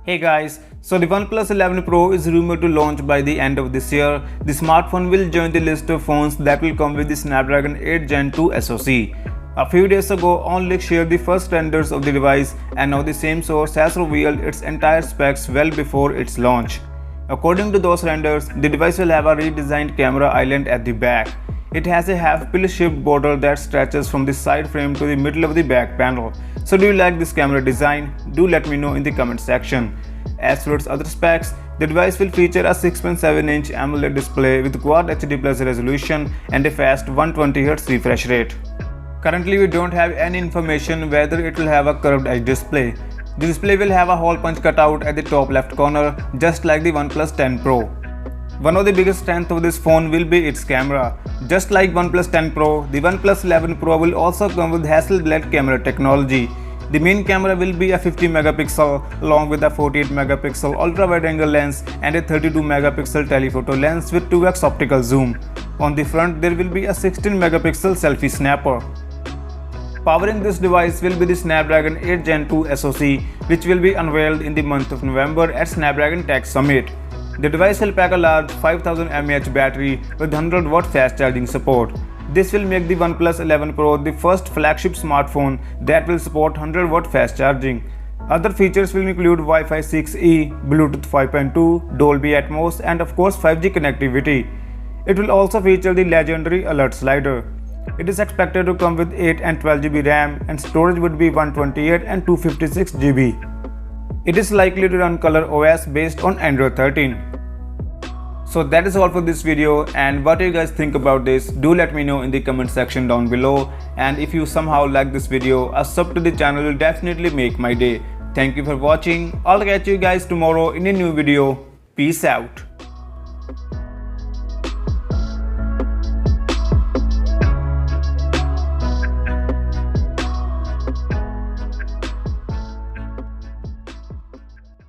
Hey guys, so the OnePlus 11 Pro is rumored to launch by the end of this year. The smartphone will join the list of phones that will come with the Snapdragon 8 Gen 2 SoC. A few days ago, OnLeaks shared the first renders of the device, and now the same source has revealed its entire specs well before its launch. According to those renders, the device will have a redesigned camera island at the back. It has a half pill-shaped border that stretches from the side frame to the middle of the back panel. So do you like this camera design? Do let me know in the comment section. As for its other specs, the device will feature a 6.7-inch AMOLED display with Quad HD Plus resolution and a fast 120Hz refresh rate. Currently, we don't have any information whether it will have a curved edge display. The display will have a hole punch cutout at the top left corner, just like the OnePlus 10 Pro. One of the biggest strengths of this phone will be its camera. Just like OnePlus 10 Pro, the OnePlus 11 Pro will also come with Hasselblad camera technology. The main camera will be a 50 megapixel along with a 48 megapixel ultra wide angle lens and a 32 megapixel telephoto lens with 2x optical zoom. On the front, there will be a 16 megapixel selfie snapper. Powering this device will be the Snapdragon 8 Gen 2 SoC, which will be unveiled in the month of November at Snapdragon Tech Summit. The device will pack a large 5000 mAh battery with 100-watt fast charging support. This will make the OnePlus 11 Pro the first flagship smartphone that will support 100-watt fast charging. Other features will include Wi-Fi 6E, Bluetooth 5.2, Dolby Atmos, and of course 5G connectivity. It will also feature the legendary alert slider. It is expected to come with 8 and 12GB RAM, and storage would be 128 and 256GB. It is likely to run ColorOS based on Android 13. So that is all for this video, and what do you guys think about this? Do let me know in the comment section down below, and if you somehow like this video, a sub to the channel will definitely make my day. Thank you for watching. I'll catch you guys tomorrow in a new video. Peace out.